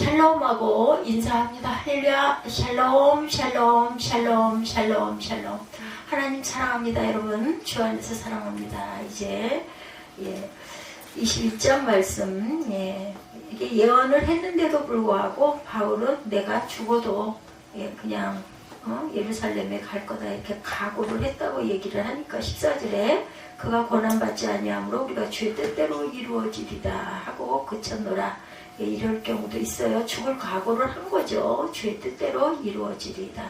샬롬하고 인사합니다. 할렐루야. 샬롬 샬롬 샬롬 샬롬 샬롬. 하나님 사랑합니다. 여러분 주 안에서 사랑합니다. 이제 21장 말씀, 이게 예언을 했는데도 불구하고 바울은 내가 죽어도 그냥 예루살렘에 갈 거다 이렇게 각오를 했다고 얘기를 하니까 14절에 그가 고난받지 아니하므로 우리가 주의 뜻대로 이루어지리다 하고 그쳤노라. 이럴 경우도 있어요. 죽을 각오를 한 거죠. 주의 뜻대로 이루어지리다.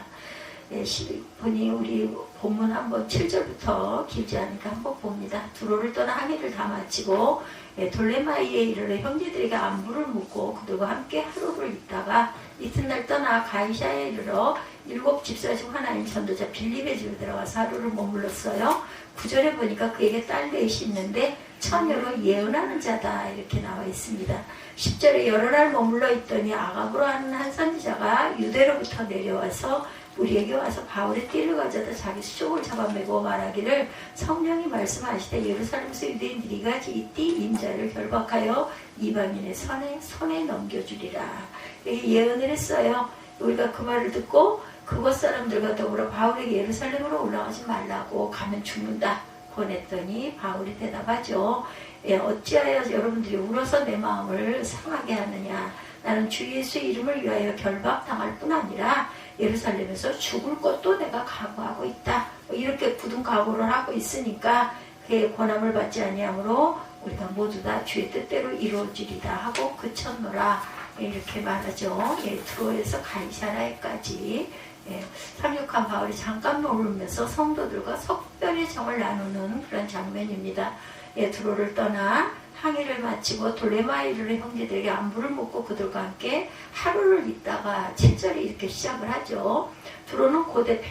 보니 우리 본문 한번 7절부터 길지 않으니까 한번 봅니다. 두로를 떠나 항해를 다 마치고 돌레마이에 이르러 형제들에게 안부를 묻고 그들과 함께 하루를 있다가 이튿날 떠나 가이사에 이르러 7 집사 중 하나인 전도자 빌립의 집에 들어가서 하루를 머물렀어요. 9절에 보니까 그에게 딸 넷이 있는데 처녀로 예언하는 자다 이렇게 나와 있습니다. 10절에 여러 날 머물러 있더니 아가브로 하는 한 선지자가 유대로부터 내려와서 우리에게 와서 바울의 띠를 가져다 자기 수족을 잡아매고 말하기를 성령이 말씀하시되 예루살렘에서 유대인들이 가지 이 띠 임자를 결박하여 이방인의 손에 넘겨주리라. 예언을 했어요. 우리가 그 말을 듣고 그곳 사람들과 더불어 바울에게 예루살렘으로 올라가지 말라고 가면 죽는다 권했더니 바울이 대답하죠. 어찌하여 여러분들이 울어서 내 마음을 상하게 하느냐. 나는 주 예수의 이름을 위하여 결박당할 뿐 아니라 예루살렘에서 죽을 것도 내가 각오하고 있다. 이렇게 굳은 각오를 하고 있으니까 그의 고난을 받지 아니하므로 우리가 모두 다 주의 뜻대로 이루어지리다 하고 그쳤노라. 이렇게 말하죠. 트로에서 가이사라에까지 상륙한 바울이 잠깐 머물면서 성도들과 석별의 정을 나누는 그런 장면입니다. 트로를 떠나 항해를 마치고 돌레마이르의 형제들에게 안부를 묻고 그들과 함께 하루를 있다가 7절에 이렇게 시작을 하죠. 트로는 고대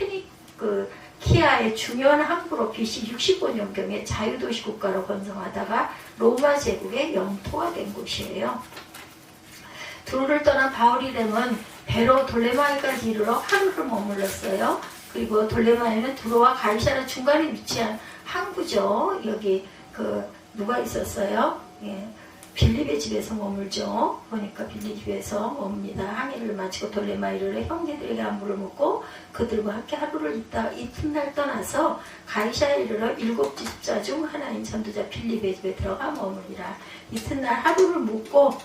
키아의 중요한 항구로 BC 65년경에 자유도시 국가로 번성하다가 로마 제국의 영토가 된 곳이에요. 트로를 떠난 바울이렘은 배로 돌레마이까지 이르러 하루를 머물렀어요. 그리고 돌레마이는 트로와 가이사라 중간에 위치한 항구죠. 여기 누가 있었어요? 빌립의 집에서 머물죠. 보니까 빌립 집에서 머뭅니다. 항해를 마치고 돌레마이르의 형제들에게 안부를 묻고 그들과 함께 하루를 있다 이튿날 떠나서 가이사에 이르러 7 집사 중 하나인 전도자 빌립의 집에 들어가 머무리라. 이튿날 하루를 묵고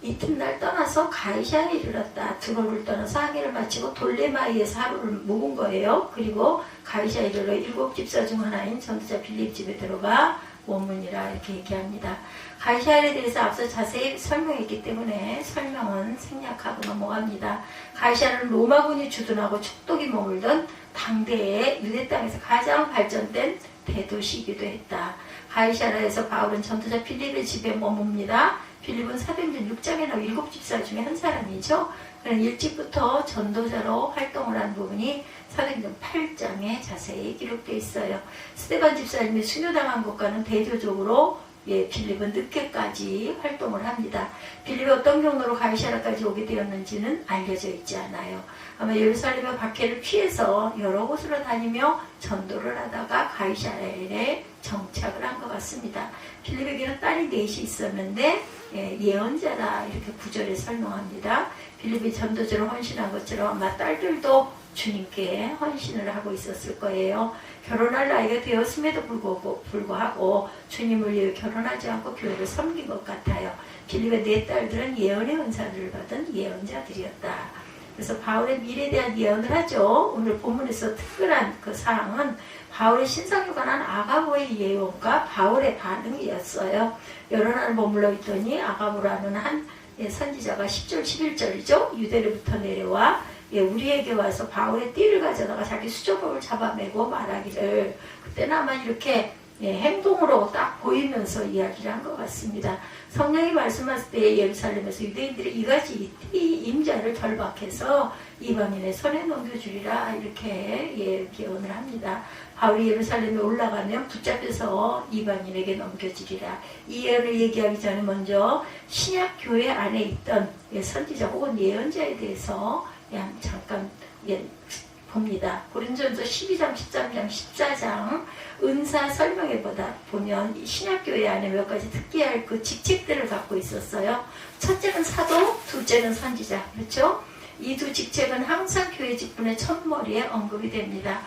이튿날 떠나서 가이사에 이르렀다. 두로를 떠나서 항해를 마치고 돌레마이에서 하루를 묵은 거예요. 그리고 가이사에 이르러 7 집사 중 하나인 전도자 빌립 집에 들어가 머무니라 이렇게 얘기합니다. 가이사에 대해서 앞서 자세히 설명했기 때문에 설명은 생략하고 넘어갑니다. 가이사는 로마군이 주둔하고 촉독이 머물던 당대의 유대 땅에서 가장 발전된 대도시이기도 했다. 가이사라에서 바울은 전도자 빌립의 집에 머뭅니다. 빌립은 사도행전 6장에 나온 7 집사 중에 한 사람이죠. 그는 일찍부터 전도자로 활동을 한 부분이 사도행전 8장에 자세히 기록되어 있어요. 스데반 집사님이 순교당한 것과는 대조적으로 빌립은 늦게까지 활동을 합니다. 빌립이 어떤 경로로 가이사라까지 오게 되었는지는 알려져 있지 않아요. 아마 예루살렘의 박해를 피해서 여러 곳으로 다니며 전도를 하다가 가이사라에 정착을 한 것 같습니다. 빌립에게는 딸이 넷이 있었는데 예언자라 이렇게 9절에 설명합니다. 빌립이 전도자로 헌신한 것처럼 아마 딸들도 주님께 헌신을 하고 있었을 거예요. 결혼할 나이가 되었음에도 불구하고 주님을 위해 결혼하지 않고 교회를 섬긴 것 같아요. 빌립의 4 딸들은 예언의 은사를 받은 예언자들이었다. 그래서 바울의 미래에 대한 예언을 하죠. 오늘 본문에서 특별한 그 사항은 바울의 신상에 관한 아가보의 예언과 바울의 반응이었어요. 여러 날 머물러 있더니 아가보라는 한 선지자가 10절 11절이죠. 유대로부터 내려와 우리에게 와서 바울의 띠를 가져다가 자기 수족을 잡아매고 말하기를 그때는 아마 이렇게 행동으로 딱 보이면서 이야기를 한 것 같습니다. 성령이 말씀하실 때 예루살렘에서 유대인들이 이같이 이 임자를 결박해서 이방인의 손에 넘겨주리라 이렇게 예언을 합니다. 바울이 예루살렘에 올라가면 붙잡혀서 이방인에게 넘겨주리라. 이 예언을 얘기하기 전에 먼저 신약 교회 안에 있던 선지자 혹은 예언자에 대해서 잠깐 봅니다. 고린도전서 12장, 13장, 14장 은사 설명에 보면 신약교회 안에 몇 가지 특기할 그 직책들을 갖고 있었어요. 첫째는 사도, 둘째는 선지자. 그렇죠? 이 두 직책은 항상 교회 직분의 첫머리에 언급이 됩니다.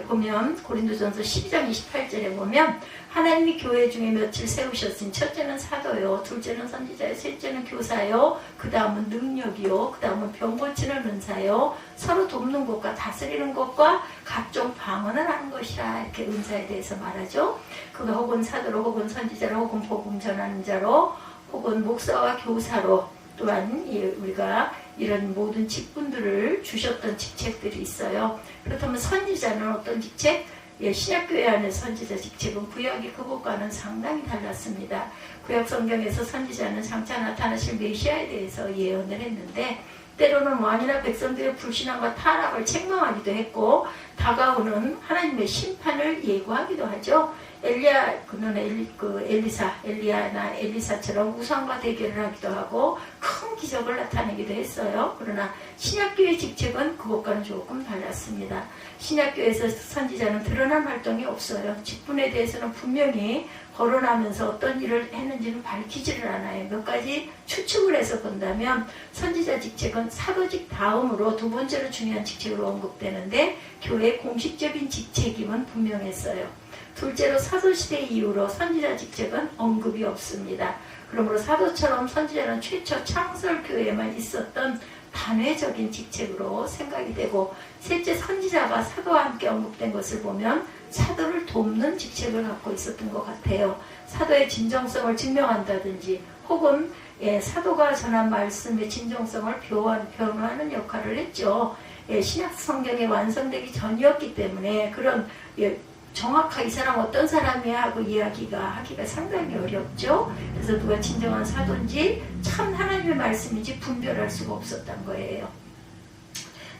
보면 고린도전서 12장 28절에 보면 하나님이 교회 중에 며칠 세우셨으니 첫째는 사도요, 둘째는 선지자요, 셋째는 교사요, 그 다음은 능력이요, 그 다음은 병 고치는 은사요, 서로 돕는 것과 다스리는 것과 각종 방언을 하는 것이라. 이렇게 은사에 대해서 말하죠. 그가 혹은 사도로, 혹은 선지자로, 혹은 복음 전하는 자로, 혹은 목사와 교사로, 또한 우리가 이런 모든 직분들을 주셨던 직책들이 있어요. 그렇다면 선지자는 어떤 직책? 신약교회 안의 선지자 직책은 구약이 그것과는 상당히 달랐습니다. 구약 성경에서 선지자는 장차 나타나실 메시아에 대해서 예언을 했는데 때로는 왕이나 백성들의 불신앙과 타락을 책망하기도 했고 다가오는 하나님의 심판을 예고하기도 하죠. 엘리야나 엘리사처럼 우상과 대결을 하기도 하고 큰 기적을 나타내기도 했어요. 그러나 신약교회 직책은 그것과는 조금 달랐습니다. 신약교회에서 선지자는 드러난 활동이 없어요. 직분에 대해서는 분명히 거론하면서 어떤 일을 했는지는 밝히지를 않아요. 몇 가지 추측을 해서 본다면 선지자 직책은 사도직 다음으로 두 번째로 중요한 직책으로 언급되는데 교회의 공식적인 직책임은 분명했어요. 둘째로 사도시대 이후로 선지자 직책은 언급이 없습니다. 그러므로 사도처럼 선지자는 최초 창설교회에만 있었던 단회적인 직책으로 생각이 되고 셋째 선지자가 사도와 함께 언급된 것을 보면 사도를 돕는 직책을 갖고 있었던 것 같아요. 사도의 진정성을 증명한다든지 혹은 사도가 전한 말씀의 진정성을 변호하는 역할을 했죠. 신약 성경이 완성되기 전이었기 때문에 그런 정확하게 이 사람 어떤 사람이야 하고 하기가 상당히 어렵죠. 그래서 누가 진정한 사도인지 참 하나님의 말씀인지 분별할 수가 없었던 거예요.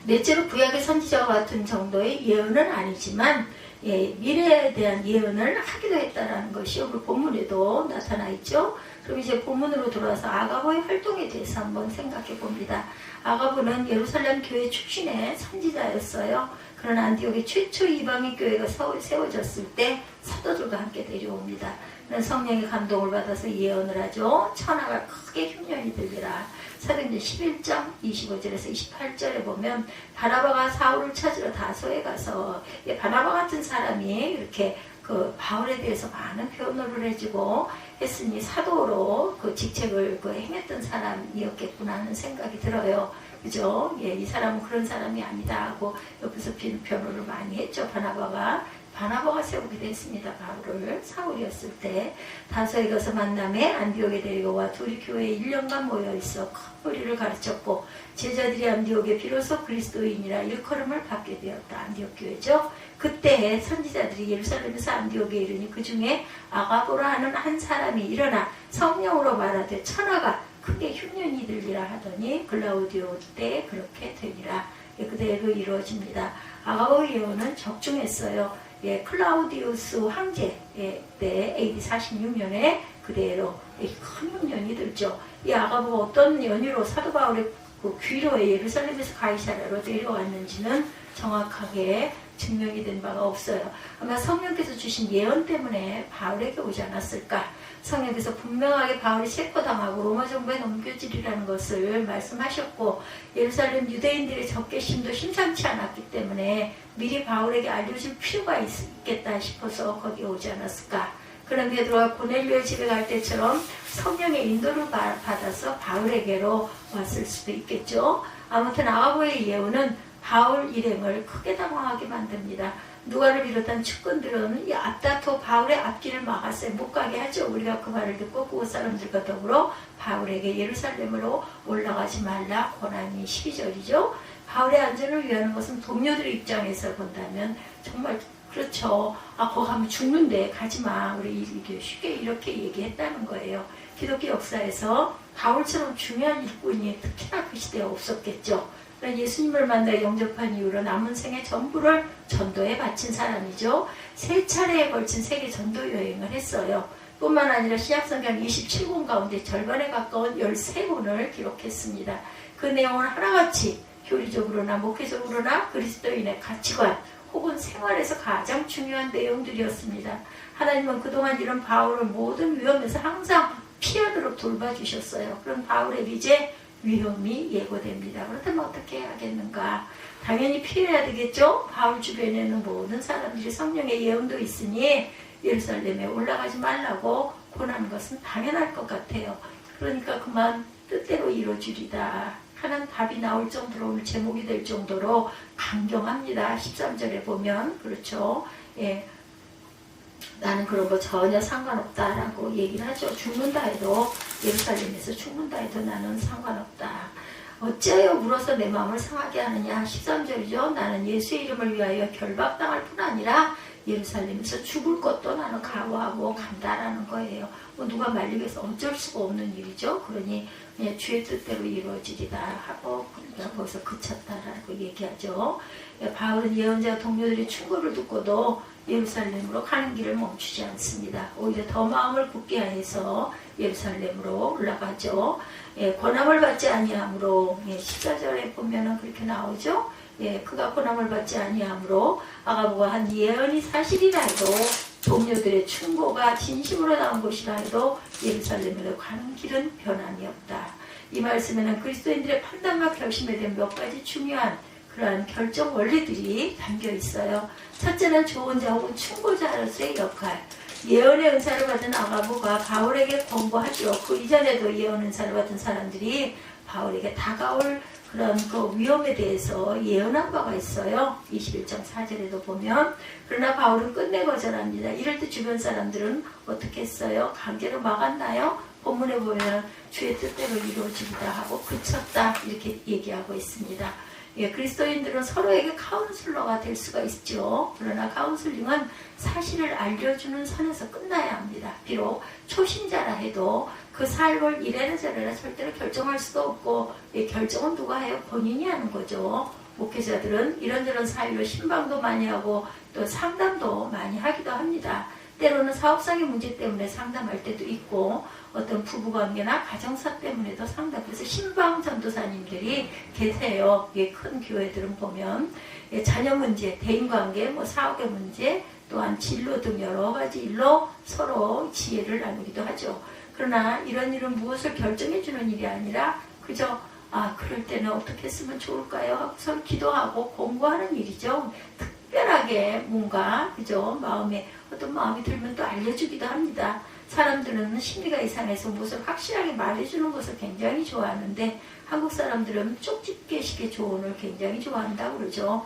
넷째로 구약의 선지자와 같은 정도의 예언은 아니지만 미래에 대한 예언을 하기도 했다는 것이 오늘 본문에도 나타나 있죠. 그럼 이제 본문으로 돌아와서 아가보의 활동에 대해서 한번 생각해 봅니다. 아가보는 예루살렘 교회 출신의 선지자였어요. 그러나 안디옥의 최초 이방인 교회가 세워졌을 때 사도들과 함께 내려옵니다. 성령의 감동을 받아서 예언을 하죠. 천하가 크게 흉년이 들리라. 사도행전 11장 25절에서 28절에 보면 바나바가 사울을 찾으러 다소에 가서 바나바 같은 사람이 이렇게 그 바울에 대해서 많은 변호를 해주고 했으니 사도로 그 직책을 행했던 사람이었겠구나 하는 생각이 들어요. 그죠? 이 사람은 그런 사람이 아니다 하고 옆에서 변호를 많이 했죠. 바나바가 세우게 됐습니다. 바울을 사울이었을 때 다소에 가서 만남에 안디옥에 데리고 와 둘이 교회에 1년간 모여있어 큰 무리를 가르쳤고 제자들이 안디옥에 비로소 그리스도인이라 일컬음을 받게 되었다. 안디옥 교회죠. 그때 선지자들이 예루살렘에서 안디옥에 이르니 그 중에 아가보라 하는 한 사람이 일어나 성령으로 말하되 천하가 크게 흉년이 들리라 하더니 글라우디오 때 그렇게 되니라. 그대로 이루어집니다. 아가보의 예언은 적중했어요. 클라우디우스 황제 때 AD 46년에 그대로 큰 흉년이 들죠. 이 아가보가 어떤 연유로 사도 바울의 그 귀로에 예루살렘에서 가이사랴로 내려왔는지는 정확하게 증명이 된 바가 없어요. 아마 성령께서 주신 예언 때문에 바울에게 오지 않았을까. 성령께서 분명하게 바울이 체포당하고 로마 정부에 넘겨지리라는 것을 말씀하셨고 예루살렘 유대인들의 적개심도 심상치 않았기 때문에 미리 바울에게 알려줄 필요가 있겠다 싶어서 거기에 오지 않았을까. 그런 베드로가 고넬료의 집에 갈 때처럼 성령의 인도를 받아서 바울에게로 왔을 수도 있겠죠. 아무튼 아가보의 예언은 바울 일행을 크게 당황하게 만듭니다. 누가를 비롯한 측근들은 이 앞다퉈 바울의 앞길을 막았어요. 못 가게 하죠. 우리가 그 말을 듣고 그곳 사람들과 더불어 바울에게 예루살렘으로 올라가지 말라 권하니 12절이죠. 바울의 안전을 위하는 것은 동료들의 입장에서 본다면 정말 그렇죠. 거기 가면 죽는데 가지마. 우리 쉽게 이렇게 얘기했다는 거예요. 기독교 역사에서 바울처럼 중요한 일꾼이 특히나 그 시대에 없었겠죠. 예수님을 만나 영접한 이후로 남은 생의 전부를 전도에 바친 사람이죠. 3차례에 걸친 세계 전도 여행을 했어요. 뿐만 아니라 신약성경 27권 가운데 절반에 가까운 13권을 기록했습니다. 그 내용을 하나같이 교리적으로나 목회적으로나 그리스도인의 가치관 혹은 생활에서 가장 중요한 내용들이었습니다. 하나님은 그동안 이런 바울을 모든 위험에서 항상 피하도록 돌봐주셨어요. 그런 바울에게 이제 위험이 예고됩니다. 그렇다면 어떻게 해야겠는가? 당연히 피해야 되겠죠? 바울 주변에는 모든 사람들이 성령의 예언도 있으니 예루살렘에 올라가지 말라고 권하는 것은 당연할 것 같아요. 그러니까 그만 뜻대로 이루어지리다 하는 답이 나올 정도로, 오늘 제목이 될 정도로 강경합니다. 13절에 보면 그렇죠. 예, 나는 그런 거 전혀 상관없다라고 얘기를 하죠. 죽는다 해도, 예루살렘에서 죽는다 해도 나는 상관없다. 어찌하여 물어서 내 마음을 상하게 하느냐. 13절이죠. 나는 예수의 이름을 위하여 결박당할 뿐 아니라 예루살렘에서 죽을 것도 나는 각오하고 간다라는 거예요. 뭐 누가 말리기 위해서 어쩔 수가 없는 일이죠. 그러니 그냥 주의 뜻대로 이루어지리다 하고 그냥 거기서 그쳤다라고 얘기하죠. 바울은 예언자 동료들의 충고를 듣고도 예루살렘으로 가는 길을 멈추지 않습니다. 오히려 더 마음을 굳게 해서 예루살렘으로 올라가죠. 권함을 받지 아니하므로, 14절에 보면은 그렇게 나오죠. 그가 권함을 받지 아니하므로 아가보가 한 예언이 사실이라 해도, 동료들의 충고가 진심으로 나온 것이라 해도 예루살렘으로 가는 길은 변함이 없다. 이 말씀에는 그리스도인들의 판단과 결심에 대한 몇 가지 중요한 그러한 결정 원리들이 담겨 있어요. 첫째는 조언자 혹은 충고자로서의 역할. 예언의 은사를 받은 아가보가 바울에게 권고하죠. 그 이전에도 예언 은사를 받은 사람들이 바울에게 다가올 그런 그 위험에 대해서 예언한 바가 있어요. 21장 4절에도 보면. 그러나 바울은 끝내 거절합니다. 이럴 때 주변 사람들은 어떻게 했어요? 강제로 막았나요? 본문에 보면 주의 뜻대로 이루어지리다 하고 그쳤다 이렇게 얘기하고 있습니다. 그리스도인들은 서로에게 카운슬러가 될 수가 있죠. 그러나 카운슬링은 사실을 알려주는 선에서 끝나야 합니다. 비록 초신자라 해도 그 삶을 이래라 저래라 절대로 결정할 수가 없고, 결정은 누가 해요? 본인이 하는 거죠. 목회자들은 이런저런 사유로 신방도 많이 하고 또 상담도 많이 하기도 합니다. 때로는 사업상의 문제 때문에 상담할 때도 있고, 어떤 부부관계나 가정사 때문에도 상담. 그래서 신방 전도사님들이 계세요. 큰 교회들은 보면 자녀 문제, 대인관계, 사업의 문제, 또한 진로 등 여러 가지 일로 서로 지혜를 나누기도 하죠. 그러나 이런 일은 무엇을 결정해 주는 일이 아니라 그저 그럴 때는 어떻게 했으면 좋을까요? 하고 서로 기도하고 공부하는 일이죠. 특별하게 뭔가 그죠? 마음에 어떤 마음이 들면 또 알려주기도 합니다. 사람들은 심리가 이상해서 무엇을 확실하게 말해주는 것을 굉장히 좋아하는데, 한국 사람들은 쪽집게식의 조언을 굉장히 좋아한다고 그러죠.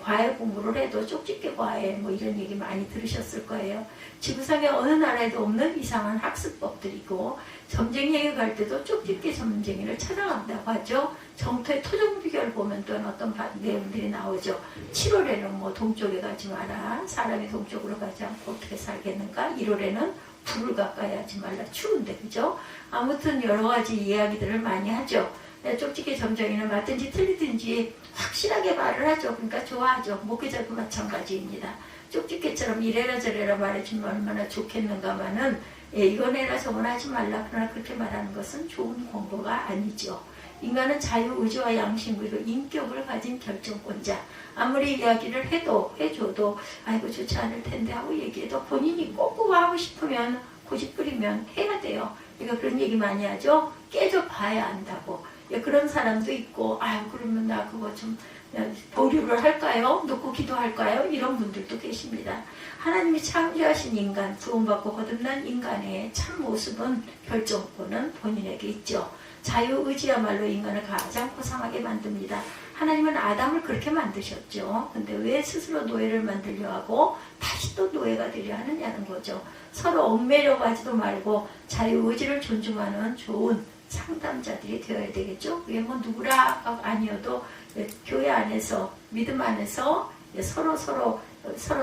과외 공부를 해도 쪽집게 과외 이런 얘기 많이 들으셨을 거예요. 지구상의 어느 나라에도 없는 이상한 학습법들이고, 점쟁이에게 갈 때도 쪽집게 점쟁이를 찾아간다고 하죠. 정토의 토종 비결을 보면 또 어떤 내용들이 나오죠. 7월에는 동쪽에 가지 마라. 사람이 동쪽으로 가지 않고 어떻게 살겠는가. 1월에는 불을 가까이 하지 말라. 추운데 그죠? 아무튼 여러 가지 이야기들을 많이 하죠. 쪽집게 점쟁이는 맞든지 틀리든지 확실하게 말을 하죠. 그러니까 좋아하죠. 목회자도 마찬가지입니다. 쪽집게처럼 이래라 저래라 말해주면 얼마나 좋겠는가마는 이건 해라 저건 하지 말라. 그러나 그렇게 말하는 것은 좋은 권고가 아니죠. 인간은 자유의지와 양심 그리고 인격을 가진 결정권자. 아무리 이야기를 해줘도 아이고 좋지 않을 텐데 하고 얘기해도 본인이 꼭 하고 싶으면 고집 부리면 해야 돼요. 그러니까 그런 얘기 많이 하죠. 깨져봐야 안다고. 그런 사람도 있고, 그러면 나 그거 좀 보류를 할까요? 놓고 기도할까요? 이런 분들도 계십니다. 하나님이 창조하신 인간, 구원받고 거듭난 인간의 참 모습은, 결정권은 본인에게 있죠. 자유의지야말로 인간을 가장 고상하게 만듭니다. 하나님은 아담을 그렇게 만드셨죠. 근데 왜 스스로 노예를 만들려 하고 다시 또 노예가 되려 하느냐는 거죠. 서로 얽매려고 하지도 말고 자유의지를 존중하는 좋은 상담자들이 되어야 되겠죠. 그게 누구라가 아니어도 교회 안에서, 믿음 안에서 서로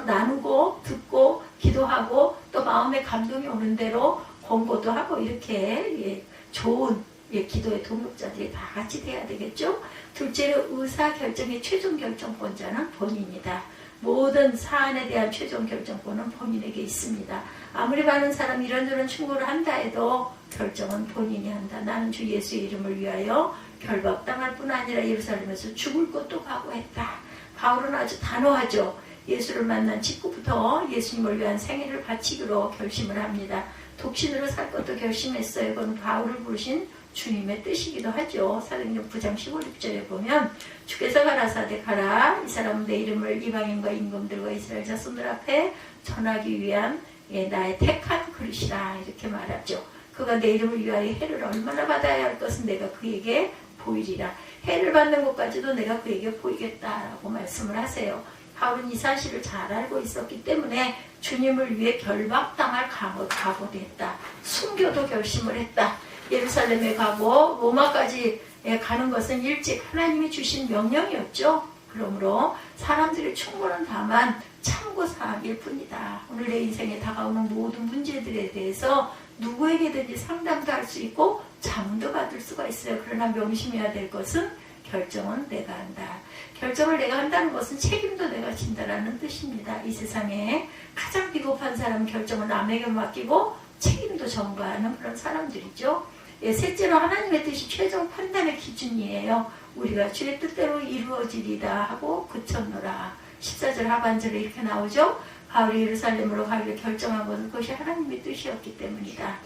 나누고 듣고 기도하고 또 마음에 감동이 오는 대로 권고도 하고 이렇게 좋은 기도의 동역자들이 다 같이 돼야 되겠죠. 둘째로 의사결정의 최종 결정권자는 본인이다. 모든 사안에 대한 최종 결정권은 본인에게 있습니다. 아무리 많은 사람이 이런저런 충고를 한다 해도 결정은 본인이 한다. 나는 주 예수의 이름을 위하여 결박당할 뿐 아니라 예루살렘에서 죽을 것도 각오했다. 바울은 아주 단호하죠. 예수를 만난 직후부터 예수님을 위한 생애를 바치기로 결심을 합니다. 독신으로 살 것도 결심했어요. 이건 바울을 부르신 주님의 뜻이기도 하죠. 사도행전 9장 15, 16절에 보면 주께서 가라사대 가라. 이 사람은 내 이름을 이방인과 임금들과 이스라엘 자손들 앞에 전하기 위한 나의 택한 그릇이라 이렇게 말하죠. 그가 내 이름을 위하여 해를 얼마나 받아야 할 것은 내가 그에게 보이리라. 해를 받는 것까지도 내가 그에게 보이겠다라고 말씀을 하세요. 바울은 이 사실을 잘 알고 있었기 때문에 주님을 위해 결박당할 각오도 했다. 순교도 결심을 했다. 예루살렘에 가고 로마까지 가는 것은 일찍 하나님이 주신 명령이었죠. 그러므로 사람들의 충고는 다만 참고사항일 뿐이다. 오늘 내 인생에 다가오는 모든 문제들에 대해서 누구에게든지 상담도 할 수 있고 자문도 받을 수가 있어요. 그러나 명심해야 될 것은 결정은 내가 한다. 결정을 내가 한다는 것은 책임도 내가 진다라는 뜻입니다. 이 세상에 가장 비겁한 사람은 결정을 남에게 맡기고 책임도 전가하는 그런 사람들이죠. 셋째로 하나님의 뜻이 최종 판단의 기준이에요. 우리가 주의 뜻대로 이루어지리다 하고 그쳤노라. 14절 하반절에 이렇게 나오죠. 바울이 예루살렘으로 가기를 결정한 것은 그것이 하나님의 뜻이었기 때문이다.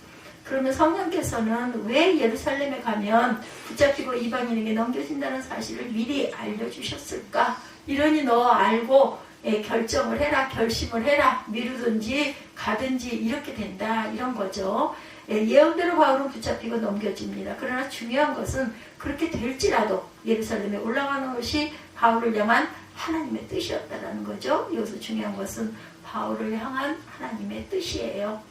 그러면 성령께서는 왜 예루살렘에 가면 붙잡히고 이방인에게 넘겨진다는 사실을 미리 알려주셨을까? 이러니 너 알고 결정을 해라, 결심을 해라, 미루든지 가든지 이렇게 된다, 이런 거죠. 예언대로 바울은 붙잡히고 넘겨집니다. 그러나 중요한 것은 그렇게 될지라도 예루살렘에 올라가는 것이 바울을 향한 하나님의 뜻이었다는 거죠. 여기서 중요한 것은 바울을 향한 하나님의 뜻이에요.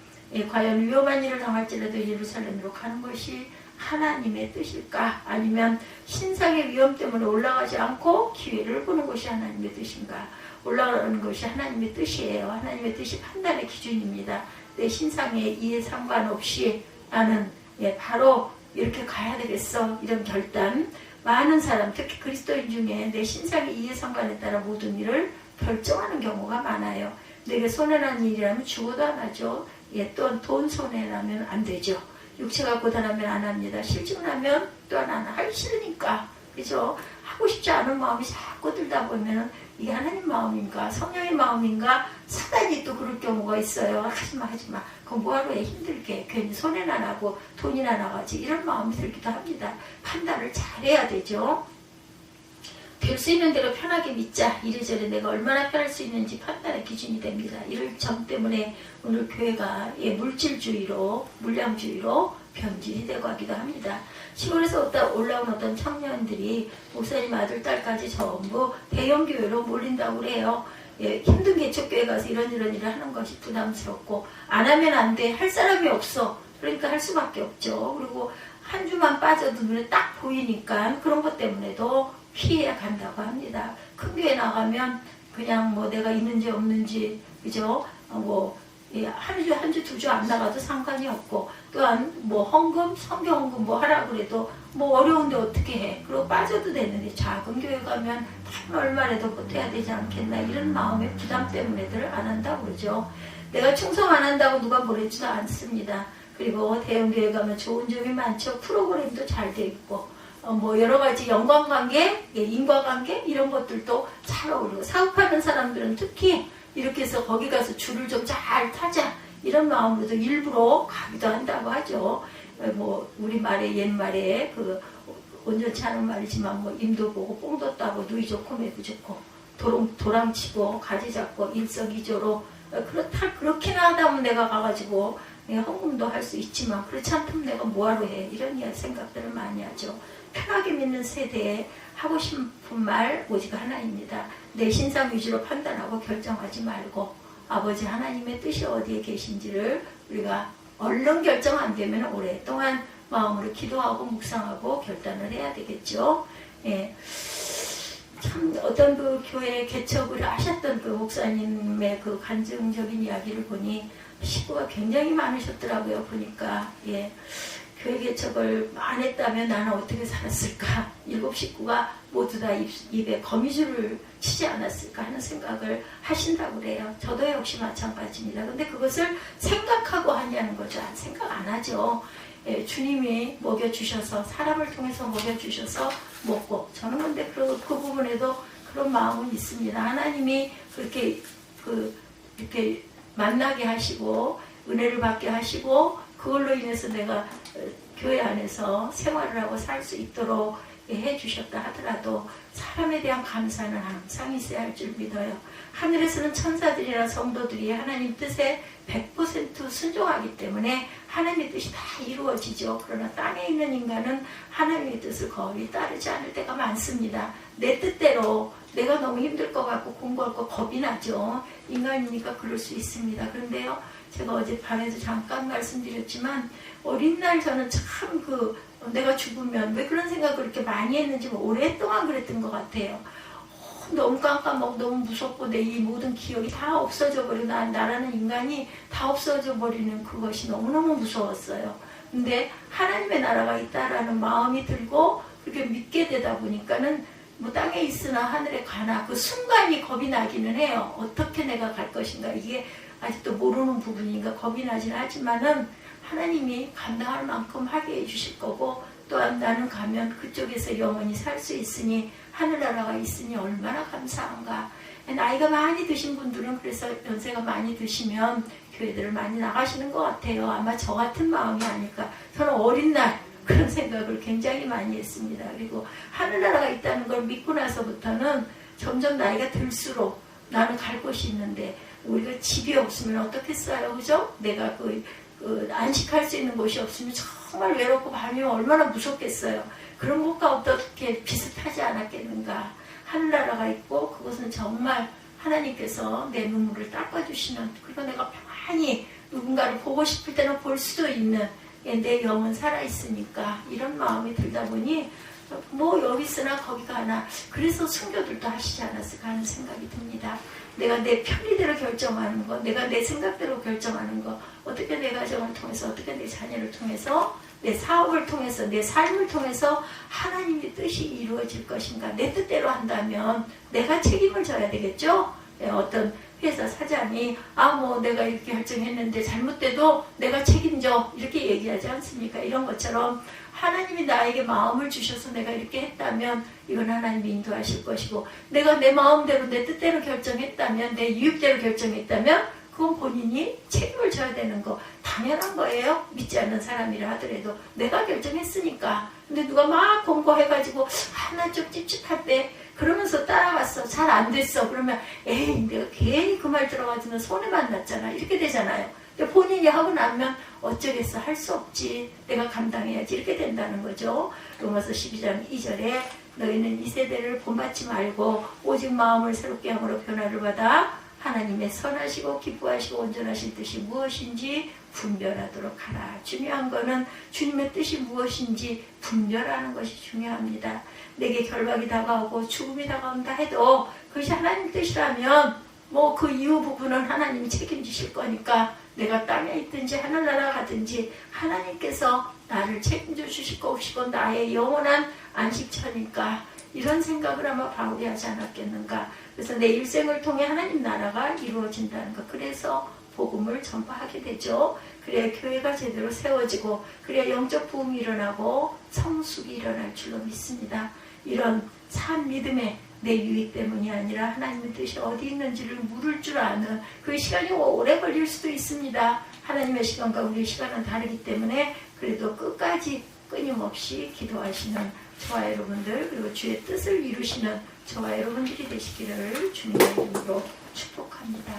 과연 위험한 일을 당할지라도 예루살렘으로 가는 것이 하나님의 뜻일까? 아니면 신상의 위험 때문에 올라가지 않고 기회를 보는 것이 하나님의 뜻인가? 올라가는 것이 하나님의 뜻이에요. 하나님의 뜻이 판단의 기준입니다. 내 신상의 이해 상관없이 나는 바로 이렇게 가야 되겠어, 이런 결단. 많은 사람, 특히 그리스도인 중에 내 신상의 이해 상관에 따라 모든 일을 결정하는 경우가 많아요. 내게 손해나는 일이라면 죽어도 안 하죠. 또한 돈 손해나면 안 되죠. 육체가 고단하면 안 합니다. 실증나면 또한 안 하기 싫으니까. 그죠? 하고 싶지 않은 마음이 자꾸 들다 보면은 이게 하나님 마음인가 성령의 마음인가 사단이 또 그럴 경우가 있어요. 하지마 그거 뭐하러 해, 힘들게 괜히 손해나 나고 돈이나 나가지, 이런 마음이 들기도 합니다. 판단을 잘해야 되죠. 될 수 있는 대로 편하게 믿자. 이래저래 내가 얼마나 편할 수 있는지 판단의 기준이 됩니다. 이럴 점 때문에 오늘 교회가 물질주의로, 물량주의로 변질이 되고 하기도 합니다. 시골에서 올라온 어떤 청년들이 목사님 아들, 딸까지 전부 대형교회로 몰린다고 그래요. 힘든 개척교회 가서 이런 일을 하는 것이 부담스럽고 안 하면 안 돼, 할 사람이 없어. 그러니까 할 수밖에 없죠. 그리고 한 주만 빠져도 눈에 딱 보이니까 그런 것 때문에도 피해 간다고 합니다. 큰 교회 나가면 그냥 내가 있는지 없는지, 그죠? 한 주, 두 주 안 나가도 상관이 없고, 또한 헌금, 성경 헌금 하라고 그래도 어려운데 어떻게 해. 그리고 빠져도 되는데 작은 교회 가면 얼마라도 보태야 되지 않겠나, 이런 마음의 부담 때문에들 안 한다고 그러죠. 내가 충성 안 한다고 누가 뭐래지도 않습니다. 그리고 대형교회 가면 좋은 점이 많죠. 프로그램도 잘 돼 있고, 여러 가지 연관관계, 인과관계 이런 것들도 잘 어울리고, 사업하는 사람들은 특히 이렇게 해서 거기 가서 줄을 좀 잘 타자, 이런 마음으로도 일부러 가기도 한다고 하죠. 우리 말에 옛말에 온전치 않은 말이지만 임도 보고 뽕도 따고 누이 좋고 매부 좋고 도랑치고 가지 잡고 일석이조로 그렇게나 하다면 내가 가가지고 헌금도 할 수 있지만 그렇지 않다면 내가 뭐하러 해, 이런 생각들을 많이 하죠. 편하게 믿는 세대에 하고 싶은 말 오직 하나입니다. 내 신상 위주로 판단하고 결정하지 말고 아버지 하나님의 뜻이 어디에 계신지를 우리가 얼른 결정 안 되면 오랫동안 마음으로 기도하고 묵상하고 결단을 해야 되겠죠. 참 어떤 교회 개척을 하셨던 목사님의 간증적인 이야기를 보니 식구가 굉장히 많으셨더라고요. 보니까 교회 개척을 안 했다면 나는 어떻게 살았을까? 7 식구가 모두 다 입에 거미줄을 치지 않았을까 하는 생각을 하신다고 그래요. 저도 역시 마찬가지입니다. 근데 그것을 생각하고 하냐는 거죠. 생각 안 하죠. 주님이 먹여주셔서 사람을 통해서 먹여주셔서 먹고 저는 근데 그 부분에도 그런 마음은 있습니다. 하나님이 그렇게 이렇게 만나게 하시고 은혜를 받게 하시고 그걸로 인해서 내가 교회 안에서 생활을 하고 살 수 있도록 해주셨다 하더라도 사람에 대한 감사는 항상 있어야 할 줄 믿어요. 하늘에서는 천사들이나 성도들이 하나님 뜻에 100% 순종하기 때문에 하나님의 뜻이 다 이루어지죠. 그러나 땅에 있는 인간은 하나님의 뜻을 거의 따르지 않을 때가 많습니다. 내 뜻대로 내가 너무 힘들 것 같고 공부할 거 겁이 나죠. 인간이니까 그럴 수 있습니다. 그런데요, 제가 어제 밤에도 잠깐 말씀드렸지만 어린 날 저는 참 내가 죽으면 왜 그런 생각을 그렇게 많이 했는지 오랫동안 그랬던 것 같아요. 너무 깜깜하고 너무 무섭고 내 이 모든 기억이 다 없어져 버리고 나라는 인간이 다 없어져 버리는 그것이 너무너무 무서웠어요. 근데 하나님의 나라가 있다라는 마음이 들고 그렇게 믿게 되다 보니까는 뭐 땅에 있으나 하늘에 가나 그 순간이 겁이 나기는 해요. 어떻게 내가 갈 것인가 이게 아직도 모르는 부분이니까 겁이 나긴 하지만은 하나님이 감당할 만큼 하게 해주실 거고 또한 나는 가면 그쪽에서 영원히 살 수 있으니 하늘나라가 있으니 얼마나 감사한가. 나이가 많이 드신 분들은 그래서 연세가 많이 드시면 교회들을 많이 나가시는 것 같아요. 아마 저 같은 마음이 아닐까. 저는 어린 날 그런 생각을 굉장히 많이 했습니다. 그리고 하늘나라가 있다는 걸 믿고 나서부터는 점점 나이가 들수록 나는 갈 곳이 있는데 우리가 집이 없으면 어떻겠어요, 그죠? 내가 안식할 수 있는 곳이 없으면 정말 외롭고 밤이면 얼마나 무섭겠어요. 그런 곳과 어떻게 비슷하지 않았겠는가. 하늘나라가 있고 그것은 정말 하나님께서 내 눈물을 닦아주시는, 그리고 내가 편안히 누군가를 보고 싶을 때는 볼 수도 있는, 내 영은 살아있으니까 이런 마음이 들다 보니 뭐 여기 있으나 거기 가나 그래서 순교들도 하시지 않았을까 하는 생각이 듭니다. 내가 내 편의대로 결정하는 거, 내가 내 생각대로 결정하는 거, 어떻게 내 가정을 통해서, 어떻게 내 자녀를 통해서, 내 사업을 통해서, 내 삶을 통해서 하나님의 뜻이 이루어질 것인가. 내 뜻대로 한다면 내가 책임을 져야 되겠죠. 어떤 회사 사장이 내가 이렇게 결정했는데 잘못돼도 내가 책임져 이렇게 얘기하지 않습니까? 이런 것처럼 하나님이 나에게 마음을 주셔서 내가 이렇게 했다면 이건 하나님이 인도하실 것이고, 내가 내 마음대로 내 뜻대로 결정했다면, 내 유익대로 결정했다면 그건 본인이 책임을 져야 되는 거 당연한 거예요. 믿지 않는 사람이라 하더라도 내가 결정했으니까. 근데 누가 막 권고해가지고 나 좀 찝찝할 때 그러면서 따라갔어. 잘 안 됐어. 그러면 에이 내가 괜히 그 말 들어가지고 손해만 났잖아. 이렇게 되잖아요. 근데 본인이 하고 나면 어쩌겠어. 할 수 없지. 내가 감당해야지. 이렇게 된다는 거죠. 로마서 12장 2절에 너희는 이 세대를 본받지 말고 오직 마음을 새롭게 함으로 변화를 받아 하나님의 선하시고 기뻐하시고 온전하신 뜻이 무엇인지 분별하도록 하라. 중요한 거는 주님의 뜻이 무엇인지 분별하는 것이 중요합니다. 내게 결박이 다가오고 죽음이 다가온다 해도 그것이 하나님 뜻이라면 뭐 그 이후 부분은 하나님이 책임지실 거니까 내가 땅에 있든지 하늘나라 가든지 하나님께서 나를 책임져 주실 것이고 나의 영원한 안식처니까, 이런 생각을 아마 바울이 하지 않았겠는가. 그래서 내 일생을 통해 하나님 나라가 이루어진다는 것, 그래서 복음을 전파하게 되죠. 그래야 교회가 제대로 세워지고 그래야 영적 부흥이 일어나고 성숙이 일어날 줄로 믿습니다. 이런 참 믿음의 내 유익 때문이 아니라 하나님의 뜻이 어디 있는지를 물을 줄 아는, 그 시간이 오래 걸릴 수도 있습니다. 하나님의 시간과 우리의 시간은 다르기 때문에 그래도 끝까지 끊임없이 기도하시는 저와 여러분들, 그리고 주의 뜻을 이루시는 저와 여러분들이 되시기를 주님의 이름으로 축복합니다.